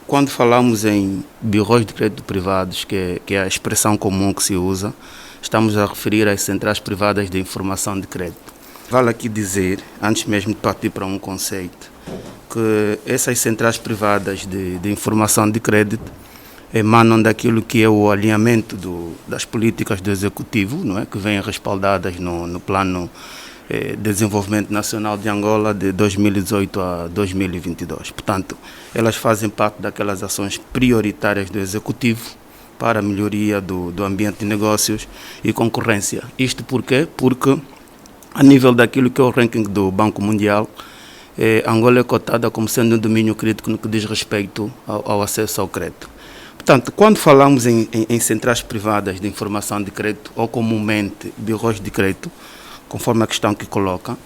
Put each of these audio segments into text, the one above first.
Quando falamos em birros de crédito privados, que é a expressão comum que se usa, estamos a referir às centrais privadas de informação de crédito. Vale aqui dizer, antes mesmo de partir para um conceito, que essas centrais privadas de informação de crédito emanam daquilo que é o alinhamento das políticas do Executivo, não é? Que vêm respaldadas no Plano de Desenvolvimento Nacional de Angola de 2018 a 2022. Portanto, elas fazem parte daquelas ações prioritárias do Executivo para a melhoria do ambiente de negócios e concorrência. Isto por quê? Porque, a nível daquilo que é o ranking do Banco Mundial, Angola é cotada como sendo um domínio crítico no que diz respeito ao acesso ao crédito. Portanto, quando falamos em centrais privadas de informação de crédito, ou comumente birros de crédito, conforme a questão que coloca,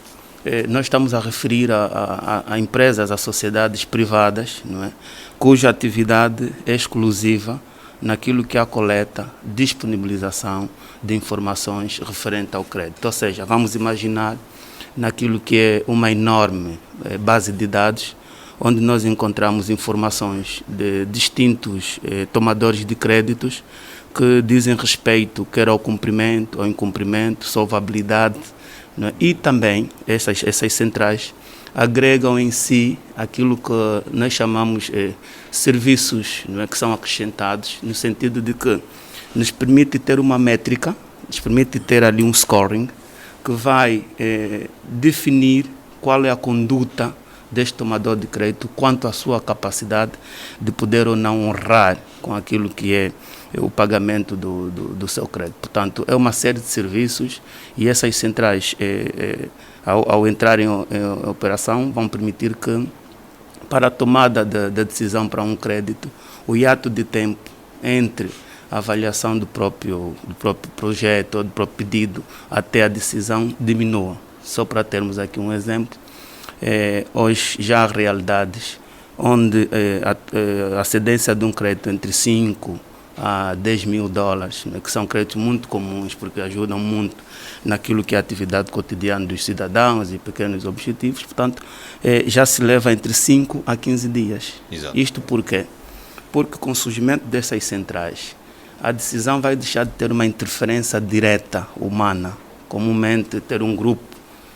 nós estamos a referir a empresas, a sociedades privadas, não é? Cuja atividade é exclusiva naquilo que é a coleta, disponibilização de informações referente ao crédito. Ou seja, vamos imaginar naquilo que é uma enorme base de dados, onde nós encontramos informações de distintos tomadores de créditos que dizem respeito quer ao cumprimento, ao incumprimento, solvabilidade, não é? E também essas centrais agregam em si aquilo que nós chamamos serviços, não é, que são acrescentados, no sentido de que nos permite ter uma métrica, nos permite ter ali um scoring que vai definir qual é a conduta deste tomador de crédito quanto à sua capacidade de poder ou não honrar com aquilo que é o pagamento do seu crédito. Portanto, é uma série de serviços e essas centrais, ao entrarem em operação, vão permitir que, para a tomada da decisão para um crédito, o hiato de tempo entre a avaliação do próprio projeto ou do próprio pedido até a decisão diminua. Só para termos aqui um exemplo, hoje já há realidades onde a cedência de um crédito entre 5 a 10 mil dólares, né, que são créditos muito comuns porque ajudam muito naquilo que é a atividade cotidiana dos cidadãos e pequenos objetivos, portanto, já se leva entre 5 a 15 dias. Exato. Isto por quê? Porque com o surgimento dessas centrais, a decisão vai deixar de ter uma interferência direta, humana, comumente ter um grupo,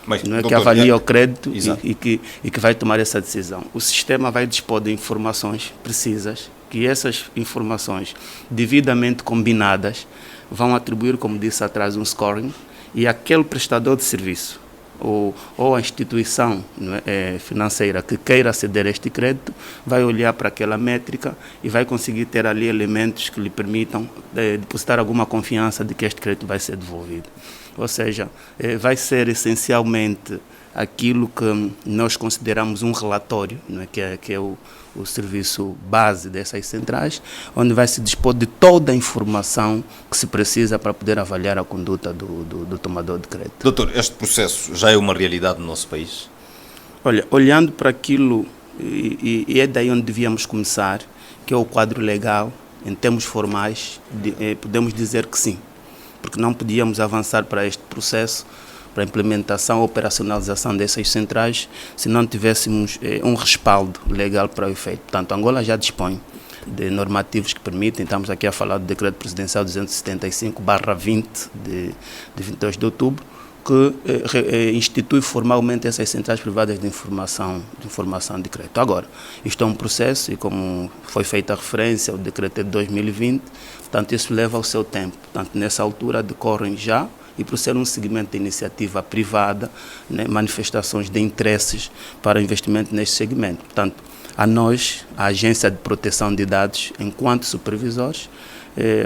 mas, não é, doutor, que avalia o crédito e que vai tomar essa decisão. O sistema vai dispor de informações precisas, que essas informações devidamente combinadas vão atribuir, como disse atrás, um scoring, e aquele prestador de serviço ou a instituição, não é, financeira que queira ceder este crédito vai olhar para aquela métrica e vai conseguir ter ali elementos que lhe permitam depositar alguma confiança de que este crédito vai ser devolvido. Ou seja, vai ser essencialmente aquilo que nós consideramos um relatório, não é? Que é o serviço base dessas centrais, onde vai se dispor de toda a informação que se precisa para poder avaliar a conduta do tomador de crédito. Doutor, este processo já é uma realidade no nosso país? Olha, olhando para aquilo, e é daí onde devíamos começar, que é o quadro legal, em termos formais, podemos dizer que sim, porque não podíamos avançar para este processo, para a implementação, operacionalização dessas centrais, se não tivéssemos um respaldo legal para o efeito. Portanto, Angola já dispõe de normativos que permitem, estamos aqui a falar do Decreto Presidencial 275/20 de 22 de outubro, que institui formalmente essas centrais privadas de informação de crédito. Agora, isto é um processo e, como foi feita a referência, o decreto é de 2020, portanto, isso leva ao seu tempo. Portanto, nessa altura decorrem já, e por ser um segmento de iniciativa privada, né, manifestações de interesses para investimento neste segmento. Portanto, a nós, a Agência de Proteção de Dados, enquanto supervisores,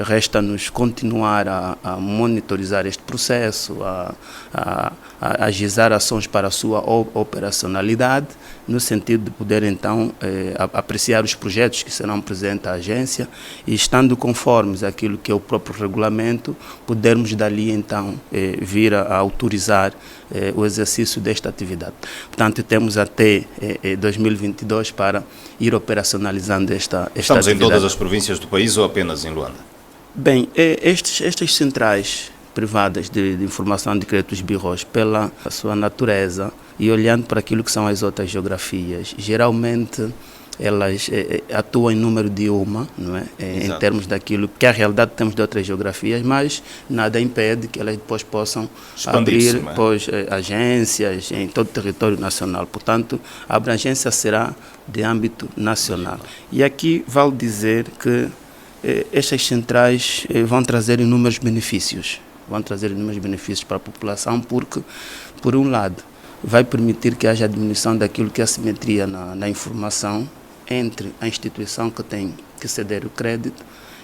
resta-nos continuar a monitorizar este processo, a agizar ações para a sua operacionalidade, no sentido de poder então apreciar os projetos que serão presentes à agência e, estando conformes àquilo que é o próprio regulamento, podermos dali então vir a autorizar o exercício desta atividade. Portanto, temos até 2022 para ir operacionalizando esta Estamos atividade. em todas as províncias do país ou apenas em Luanda? Bem, estas centrais privadas de informação de créditos birros, pela sua natureza e olhando para aquilo que são as outras geografias, geralmente elas atuam em número de uma, não é? Em termos daquilo que a realidade temos de outras geografias, mas nada impede que elas depois possam abrir agências em todo o território nacional. Portanto, a abrangência será de âmbito nacional. E aqui vale dizer que estas centrais vão trazer inúmeros benefícios. Vão trazer inúmeros benefícios para a população porque, por um lado, vai permitir que haja a diminuição daquilo que é a assimetria na informação entre a instituição que tem que ceder o crédito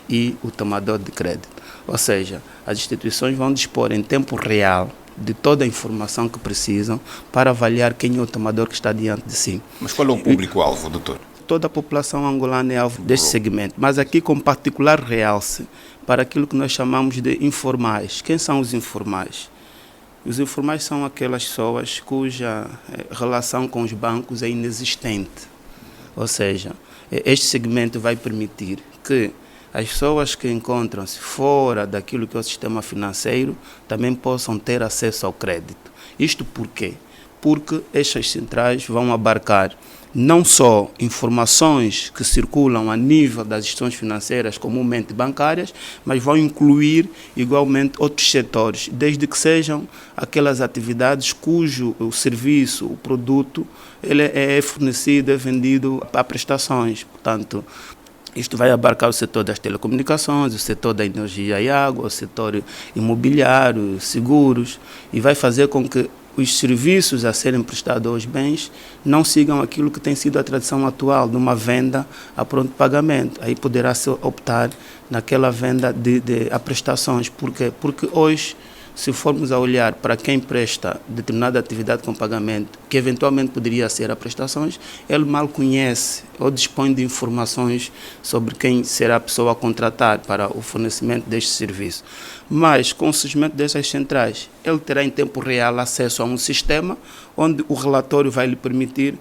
e o tomador de crédito. Ou seja, as instituições vão dispor em tempo real de toda a informação que precisam para avaliar quem é o tomador que está diante de si. Mas qual é o público-alvo, doutor? Toda a população angolana é alvo deste segmento, mas aqui com particular realce para aquilo que nós chamamos de informais. Quem são os informais? Os informais são aquelas pessoas cuja relação com os bancos é inexistente. Ou seja, este segmento vai permitir que as pessoas que encontram-se fora daquilo que é o sistema financeiro também possam ter acesso ao crédito. Isto por quê? Porque estas centrais vão abarcar não só informações que circulam a nível das instituições financeiras, comumente bancárias, mas vão incluir igualmente outros setores, desde que sejam aquelas atividades cujo o serviço, o produto, ele é fornecido, é vendido a prestações. Portanto, isto vai abarcar o setor das telecomunicações, o setor da energia e água, o setor imobiliário, seguros, e vai fazer com que os serviços a serem prestados aos bens não sigam aquilo que tem sido a tradição atual de uma venda a pronto pagamento. Aí poderá se optar naquela venda a prestações. Por quê? Porque hoje, se formos a olhar para quem presta determinada atividade com pagamento, que eventualmente poderia ser a prestações, ele mal conhece ou dispõe de informações sobre quem será a pessoa a contratar para o fornecimento deste serviço. Mas, com o surgimento dessas centrais, ele terá em tempo real acesso a um sistema onde o relatório vai lhe permitir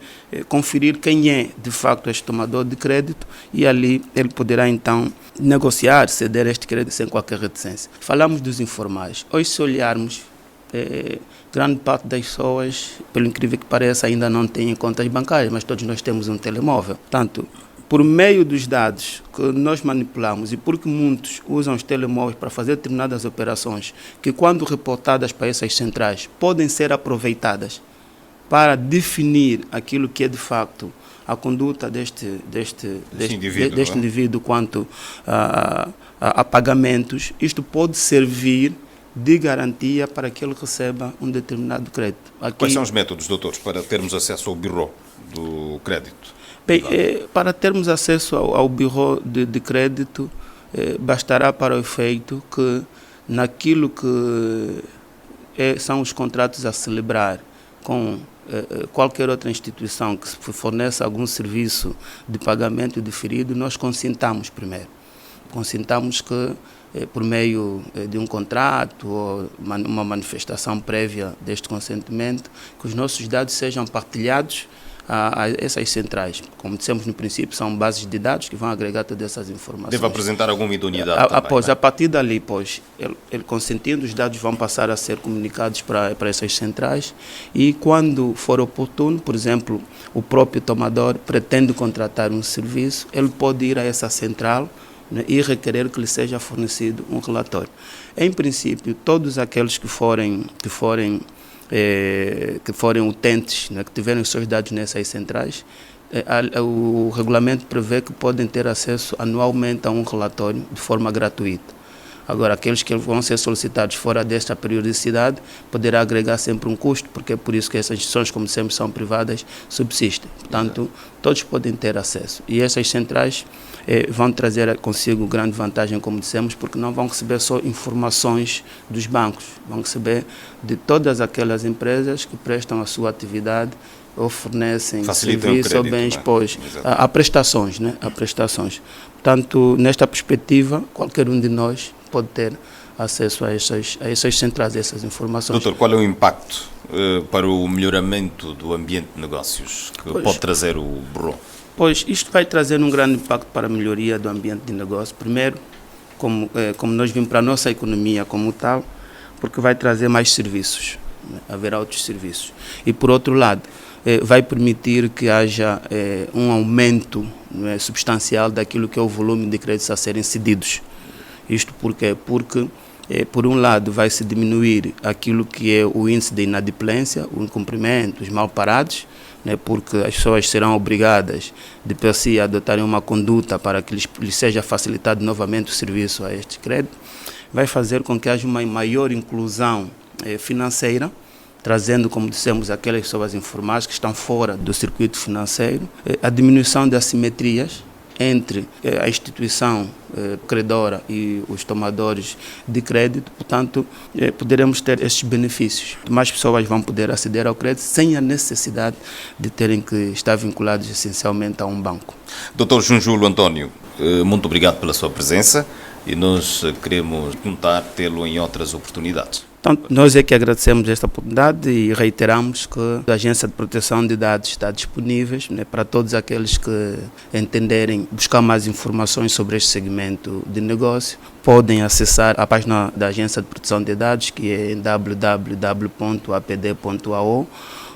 conferir quem é, de facto, este tomador de crédito e ali ele poderá, então, negociar, ceder este crédito sem qualquer reticência. Falamos dos informais. Hoje, se olharmos, grande parte das pessoas, pelo incrível que pareça, ainda não têm contas bancárias, mas todos nós temos um telemóvel. Portanto, por meio dos dados que nós manipulamos e porque muitos usam os telemóveis para fazer determinadas operações que, quando reportadas para essas centrais, podem ser aproveitadas para definir aquilo que é de facto a conduta deste indivíduo quanto a pagamentos, isto pode servir de garantia para que ele receba um determinado crédito. Quais são os métodos, doutores, para termos acesso ao bureau do crédito? Bem, para termos acesso ao bureau de crédito, bastará para o efeito que naquilo que são os contratos a celebrar com qualquer outra instituição que forneça algum serviço de pagamento diferido, nós consintamos primeiro. Consintamos que, por meio de um contrato ou uma manifestação prévia deste consentimento, que os nossos dados sejam partilhados a essas centrais. Como dissemos no princípio, são bases de dados que vão agregar todas essas informações. Deve apresentar alguma idoneidade também, a partir dali, ele consentindo, os dados vão passar a ser comunicados para essas centrais e quando for oportuno, por exemplo, o próprio tomador pretende contratar um serviço, ele pode ir a essa central, né, e requerer que lhe seja fornecido um relatório. Em princípio, todos aqueles que forem utentes, né, que tiverem os seus dados nessas centrais, o regulamento prevê que podem ter acesso anualmente a um relatório de forma gratuita. Agora, aqueles que vão ser solicitados fora desta periodicidade, poderá agregar sempre um custo, porque é por isso que essas instituições, como sempre são privadas, subsistem. Portanto, todos podem ter acesso. E essas centrais vão trazer consigo grande vantagem, como dissemos, porque não vão receber só informações dos bancos, vão receber de todas aquelas empresas que prestam a sua atividade ou fornecem serviços ou bens, né? A prestações, né? A prestações. Portanto, nesta perspectiva, qualquer um de nós pode ter acesso a essas centrais, a essas informações. Doutor, qual é o impacto para o melhoramento do ambiente de negócios que pode trazer o bureau? Pois, isto vai trazer um grande impacto para a melhoria do ambiente de negócio. Primeiro, como nós vimos para a nossa economia como tal, porque vai trazer mais serviços, né? Haverá outros serviços. E, por outro lado, vai permitir que haja um aumento, não é, substancial daquilo que é o volume de créditos a serem cedidos. Isto porque por um lado, vai se diminuir aquilo que é o índice de inadimplência, o incumprimento, os mal parados, né, porque as pessoas serão obrigadas, de per si, a adotarem uma conduta para que lhes seja facilitado novamente o serviço a este crédito. Vai fazer com que haja uma maior inclusão financeira, trazendo, como dissemos, aquelas pessoas informais que estão fora do circuito financeiro, a diminuição de assimetrias entre a instituição credora e os tomadores de crédito. Portanto, poderemos ter estes benefícios. Mais pessoas vão poder aceder ao crédito sem a necessidade de terem que estar vinculados essencialmente a um banco. Dr. Junjulo António, muito obrigado pela sua presença e nós queremos tentar tê-lo em outras oportunidades. Então, nós é que agradecemos esta oportunidade e reiteramos que a Agência de Proteção de Dados está disponível, né, para todos aqueles que entenderem buscar mais informações sobre este segmento de negócio. Podem acessar a página da Agência de Proteção de Dados, que é www.apd.ao,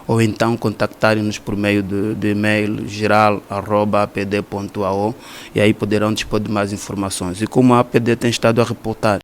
ou então contactarem-nos por meio de e-mail geral@apd.ao, e aí poderão dispor de mais informações. E como a APD tem estado a reportar